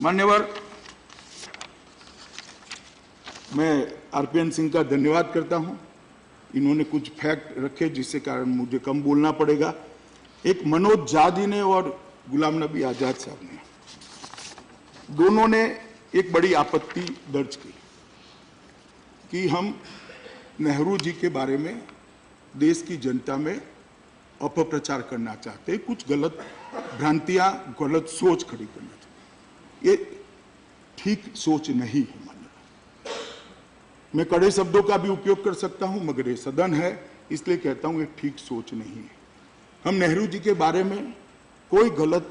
मान्यवर, मैं आरपीएन सिंह का धन्यवाद करता हूं। इन्होंने कुछ फैक्ट रखे जिससे कारण मुझे कम बोलना पड़ेगा। एक मनोज झा जी ने और गुलाम नबी आजाद साहब ने, दोनों ने एक बड़ी आपत्ति दर्ज की कि हम नेहरू जी के बारे में देश की जनता में अपप्रचार करना चाहते हैं, कुछ गलत भ्रांतियां, गलत सोच खड़ी करना चाहते। ये ठीक सोच नहीं है। मैं कड़े शब्दों का भी उपयोग कर सकता हूं, मगर ये सदन है इसलिए कहता हूं ये ठीक सोच नहीं है। हम नेहरू जी के बारे में कोई गलत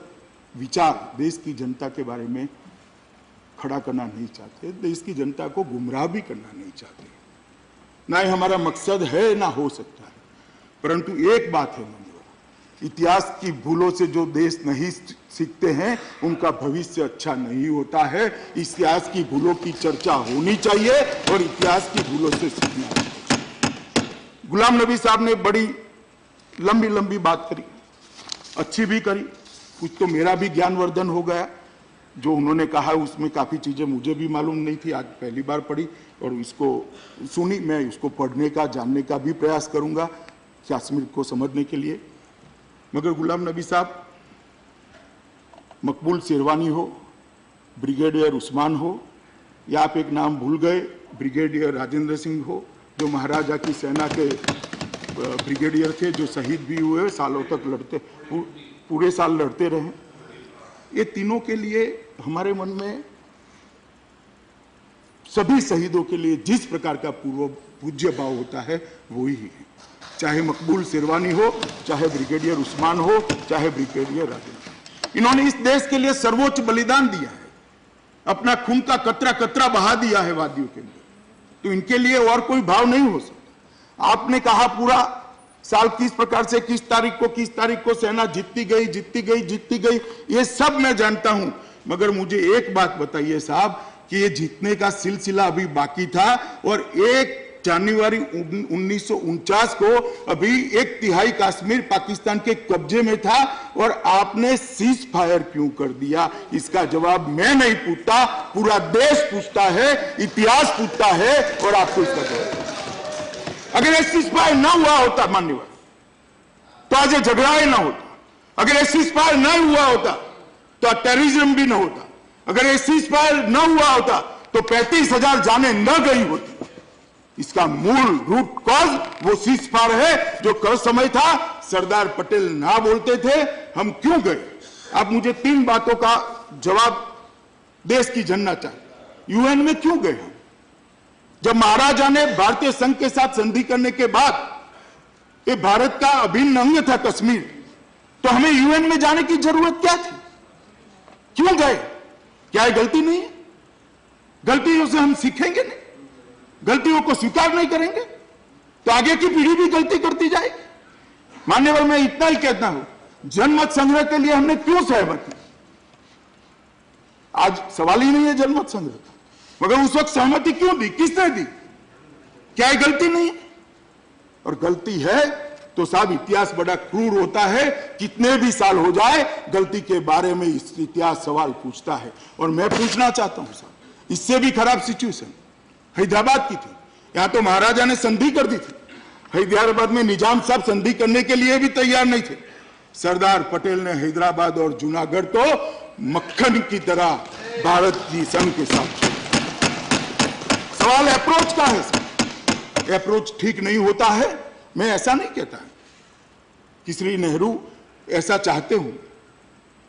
विचार देश की जनता के बारे में खड़ा करना नहीं चाहते, देश की जनता को गुमराह भी करना नहीं चाहते। ना ही हमारा मकसद है, ना हो सकता है। परंतु एक बात है, इतिहास की भूलों से जो देश नहीं सीखते हैं उनका भविष्य अच्छा नहीं होता है। इतिहास की भूलों की चर्चा होनी चाहिए और इतिहास की भूलों से सीखना चाहिए। गुलाम नबी साहब ने बड़ी लंबी बात करी, अच्छी भी करी। कुछ तो मेरा भी ज्ञानवर्धन हो गया। जो उन्होंने कहा उसमें काफी चीजें मुझे भी मालूम नहीं थी, आज पहली बार पढ़ी और इसको सुनी। मैं इसको पढ़ने का, जानने का भी प्रयास करूंगा कश्मीर को समझने के लिए। मगर गुलाम नबी साहब, मकबूल शेरवानी हो, ब्रिगेडियर उस्मान हो, या आप एक नाम भूल गए, ब्रिगेडियर राजेंद्र सिंह हो, जो महाराजा की सेना के ब्रिगेडियर थे, जो शहीद भी हुए, सालों तक लड़ते, पूरे साल लड़ते रहे। ये तीनों के लिए हमारे मन में, सभी शहीदों के लिए जिस प्रकार का पूज्य भाव होता है वही है। चाहे मकबूल शेरवानी हो, चाहे ब्रिगेडियर उस्मान हो, चाहे ब्रिगेडियर राजेंद्र। इन्होंने इस देश के लिए सर्वोच्च बलिदान दिया है, अपना खून का कतरा कतरा बहा दिया है वादियों के लिए। तो इनके लिए और कोई भाव नहीं हो सकता। आपने कहा पूरा साल किस प्रकार से, किस तारीख को सेना जीतती गई, ये सब मैं जानता हूं। मगर मुझे एक बात बताइए साहब कि ये जीतने का सिलसिला अभी बाकी था और 1 जनवरी 1949 को अभी 1/3 कश्मीर पाकिस्तान के कब्जे में था और आपने सीज फायर क्यों कर दिया? इसका जवाब मैं नहीं पूछता, पूरा देश पूछता है, इतिहास पूछता है और आपको इसका जवाब। अगर ये सीज फायर ना हुआ होता मान्यवर, तो आज ये झगड़ा ही ना होता। अगर ये सीज फायर ना हुआ होता तो टेररिज्म भी ना होता। अगर ये सीज फायर ना हुआ होता तो 35,000 जाने न गई होती। इसका मूल रूट कॉज वो सीज फायर है जो कल समय था सरदार पटेल ना बोलते थे। हम क्यों गए? आप मुझे 3 बातों का जवाब देश की जनता चाहिए। यूएन में क्यों गए हम? जब महाराजा ने भारतीय संघ के साथ संधि करने के बाद ये भारत का अभिन्न अंग था कश्मीर, तो हमें यूएन में जाने की जरूरत क्या थी? क्यों गए? क्या ये गलती नहीं है? गलतियों से हम सीखेंगे नहीं, गलतियों को स्वीकार नहीं करेंगे तो आगे की पीढ़ी भी गलती करती जाएगी। मान्यवर, मैं इतना ही कहता हूं, जनमत संग्रह के लिए हमने क्यों सहमत की? आज सवाल ही नहीं है जनमत संग्रह का, मगर उस वक्त सहमति क्यों दी? किसने दी? क्या ये गलती नहीं है? और गलती है तो साहब इतिहास बड़ा क्रूर होता है। कितने भी साल हो जाए गलती के बारे में इतिहास सवाल पूछता है। और मैं पूछना चाहता हूं साहब, इससे भी खराब सिचुएशन हैदराबाद की थी। यहां तो महाराजा ने संधि कर दी थी, हैदराबाद में निजाम साहब संधि करने के लिए भी तैयार नहीं थे। सरदार पटेल ने हैदराबाद और जूनागढ़ तो मक्खन की तरह भारत की संघ के साथ। सवाल अप्रोच का है, अप्रोच ठीक नहीं होता है। मैं ऐसा नहीं कहता कि श्री नेहरू ऐसा चाहते हूं,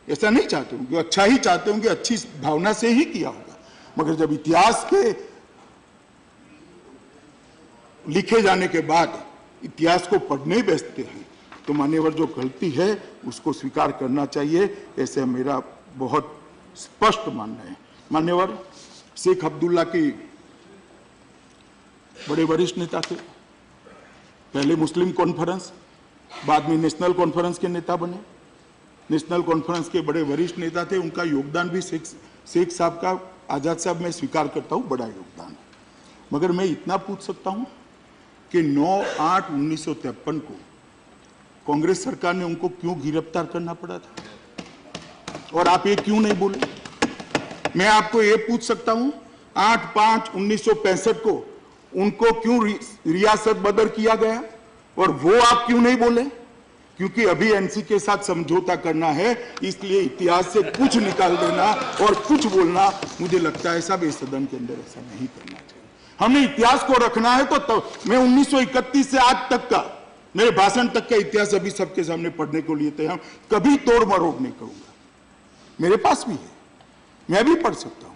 ऐसा नहीं चाहते हूं, अच्छा ही चाहते होंगे, अच्छी भावना से ही किया होगा। मगर जब इतिहास के लिखे जाने के बाद इतिहास को पढ़ने बैठते हैं तो मान्यवर जो गलती है उसको स्वीकार करना चाहिए, ऐसे मेरा बहुत स्पष्ट मानना है। मान्यवर, शेख अब्दुल्ला की बड़े वरिष्ठ नेता थे। पहले मुस्लिम कॉन्फ्रेंस, बाद में नेशनल कॉन्फ्रेंस के नेता बने। नेशनल कॉन्फ्रेंस के बड़े वरिष्ठ नेता थे। उनका योगदान भी शेख साहब का, आजाद साहब मैं स्वीकार करता हूं, बड़ा योगदान है। मगर मैं इतना पूछ सकता हूं कि 9/8/1953 को कांग्रेस सरकार ने उनको क्यों गिरफ्तार करना पड़ा था? और आप ये क्यों नहीं बोले? मैं आपको ये पूछ सकता हूं 8/5/1965 को उनको क्यों रियासत बदर किया गया और वो आप क्यों नहीं बोले? क्योंकि अभी एनसी के साथ समझौता करना है, इसलिए इतिहास से कुछ निकाल देना और कुछ बोलना, मुझे लगता है साहब इस सदन के अंदर ऐसा नहीं करना चाहिए। हमें इतिहास को रखना है तो मैं 1931 से आज तक का मेरे भाषण तक का इतिहास अभी सबके सामने पढ़ने को लिए थे। हम कभी तोड़ मरोड़ नहीं करूंगा, मेरे पास भी है, मैं भी पढ़ सकता हूं,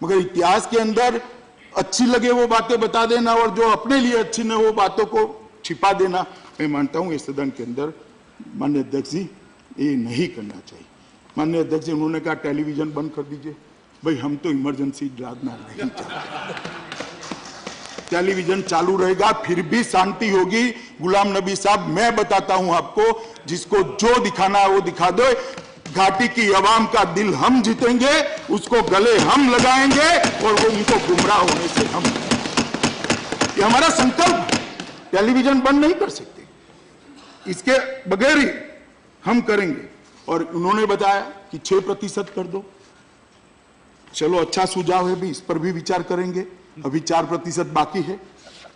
मगर इतिहास के अंदर अच्छी लगे वो बातें बता देना और जो अपने लिए अच्छी न हो बातों को छिपा देना, मैं मानता हूं इस सदन के अंदर माननीय अध्यक्ष जी ये नहीं करना चाहिए। माननीय अध्यक्ष जी उन्होंने कहा टेलीविजन बंद कर दीजिए। भाई हम तो इमरजेंसी ड्रामा नहीं चाहते, टेलीविजन चालू रहेगा फिर भी शांति होगी। गुलाम नबी साहब मैं बताता हूं आपको, जिसको जो दिखाना है वो दिखा दो। घाटी की अवाम का दिल हम जीतेंगे, उसको गले हम लगाएंगे और वो उनको गुमराह होने से हम, ये हमारा संकल्प। टेलीविजन बंद नहीं कर सकते, इसके बगैर ही हम करेंगे। और उन्होंने बताया कि 6% कर दो, चलो अच्छा सुझाव है भी, इस पर भी विचार करेंगे। अभी 4% बाकी है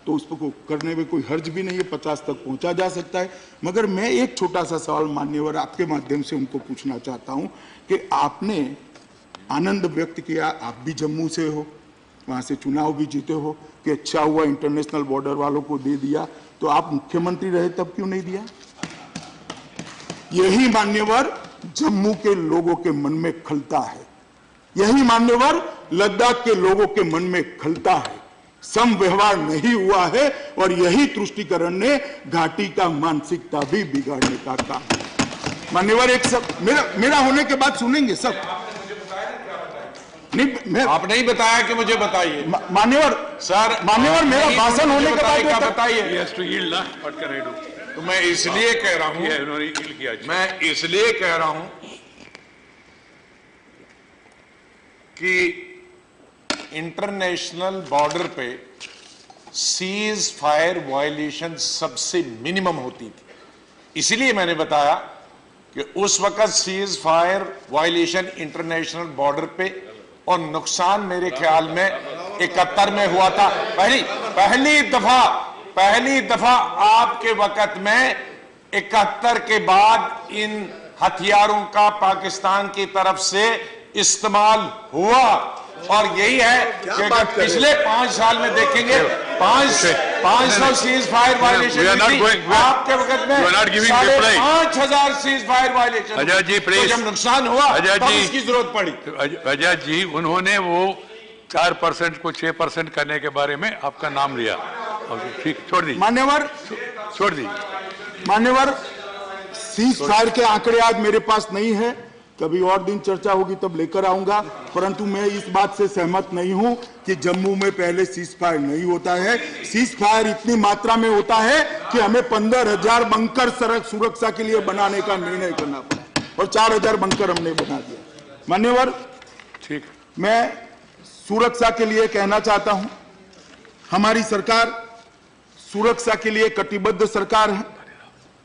तो उसको करने में कोई हर्ज भी नहीं है, 50 तक पहुंचा जा सकता है। मगर मैं एक छोटा सा सवाल मान्यवर आपके माध्यम से उनको पूछना चाहता हूं कि आपने आनंद व्यक्त किया, आप भी जम्मू से हो, वहां से चुनाव भी जीते हो, कि अच्छा हुआ इंटरनेशनल बॉर्डर वालों को दे दिया, तो आप मुख्यमंत्री रहे तब क्यों नहीं दिया? यही मान्यवर जम्मू के लोगों के मन में खलता है, यही मान्यवर लद्दाख के लोगों के मन में खलता है। सम व्यवहार नहीं हुआ है और यही तुष्टिकरण ने घाटी का मानसिकता भी बिगाड़ने का काम। मान्यवर एक सब मेरा होने के बाद सुनेंगे सब। नहीं, आप नहीं बताया कि मुझे बताइए मान्यवर सर, मान्यवर मेरा भाषण होने के बाद क्या बताइए। तो मैं इसलिए कह रहा हूं, मैं इसलिए कह रहा हूं कि इंटरनेशनल बॉर्डर पे सीज फायर वायलेशन सबसे मिनिमम होती थी। इसलिए मैंने बताया कि उस वक्त seize fire violation international border पे और नुकसान मेरे ख्याल में 71 में हुआ था। पहली दफा आपके वक्त में 71 के बाद इन हथियारों का पाकिस्तान की तरफ से इस्तेमाल हुआ। और यही है कि अगर पिछले 5 साल में देखेंगे 500 सीज फायर वायलेशन आपके वक्त में 5,500 cease fire violation. Ajay ji please, तो जब नुकसान हुआ तब इसकी जरूरत पड़ी। अजय जी उन्होंने वो 4% को 6% करने के बारे में आपका नाम लिया। ठीक, छोड़ दीजिए मान्यवर, छोड़ दीजिए मान्यवर। सीज फायर के आंकड़े आज मेरे पास नहीं है, कभी और दिन चर्चा होगी तब लेकर आऊंगा। परंतु मैं इस बात से सहमत नहीं हूं कि जम्मू में पहले सीज फायर नहीं होता है। सीज फायर इतनी मात्रा में होता है कि हमें 15,000 बंकर सड़क सुरक्षा के लिए बनाने का निर्णय करना पड़ा और 4,000 बंकर हमने बना दिया। मान्यवर, ठीक, मैं सुरक्षा के लिए कहना चाहता हूं, हमारी सरकार सुरक्षा के लिए कटिबद्ध सरकार है।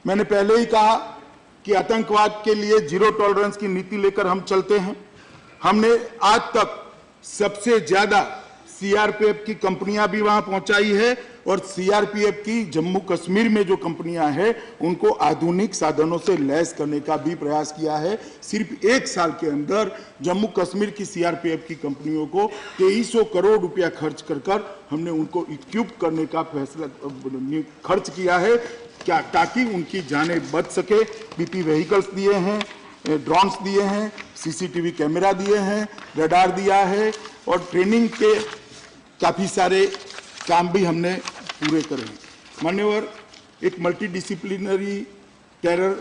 मैंने पहले ही कहा कि आतंकवाद के लिए जीरो टॉलरेंस की नीति लेकर हम चलते हैं। हमने आज तक सबसे ज्यादा सीआरपीएफ की कंपनियां भी वहां पहुंचाई है और सीआरपीएफ की जम्मू कश्मीर में जो कंपनियां हैं उनको आधुनिक साधनों से लैस करने का भी प्रयास किया है। सिर्फ 1 साल के अंदर जम्मू कश्मीर की सीआरपीएफ की कंपनियों को 2300 करोड़ रुपया खर्च कर हमने उनको इक्विप करने का फैसला खर्च किया है, क्या ताकि उनकी जानें बच सके। बीपी व्हीकल्स दिए हैं, ड्रोन्स दिए हैं, सीसीटीवी कैमरा दिए हैं, रडार दिया है और ट्रेनिंग के काफ़ी सारे काम भी हमने पूरे करे हैं। मान्यवर, एक मल्टीडिसिप्लिनरी टेरर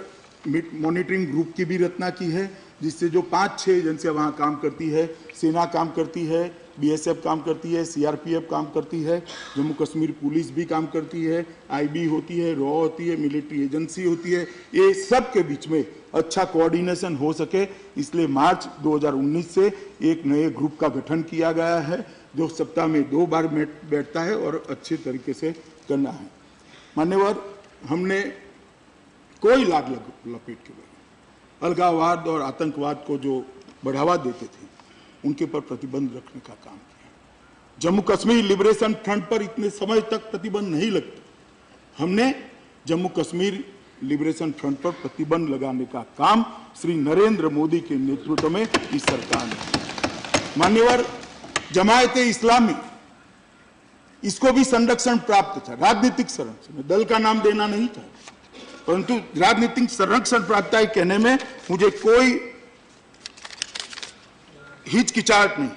मॉनिटरिंग ग्रुप की भी रचना की है, जिससे जो 5-6 एजेंसियां वहाँ काम करती है, सेना काम करती है, बीएसएफ काम करती है, सीआरपीएफ काम करती है, जम्मू कश्मीर पुलिस भी काम करती है, आईबी होती है, रॉ होती है, मिलिट्री एजेंसी होती है। ये सब के बीच में अच्छा कोऑर्डिनेशन हो सके, इसलिए मार्च 2019 से एक नए ग्रुप का गठन किया गया है जो सप्ताह में 2 बार बैठता है और अच्छे तरीके से करना है। मान्यवर, हमने कोई लाग लपेट के अलगाववाद और आतंकवाद को जो बढ़ावा देते थे उनके पर प्रतिबंध रखने का काम किया। जम्मू कश्मीर लिबरेशन फ्रंट पर इतने समय तक प्रतिबंध नहीं लगता। हमने जम्मू कश्मीर लिबरेशन फ्रंट पर प्रतिबंध लगाने का काम श्री नरेंद्र मोदी के नेतृत्व में इस सरकार ने। मान्यवर, जमायते इस्लामी, इसको भी संरक्षण प्राप्त था, राजनीतिक संरक्षण, दल का नाम देना नहीं था, परंतु राजनीतिक संरक्षण प्राप्त है कहने में मुझे कोई हिचकिचाहट नहीं।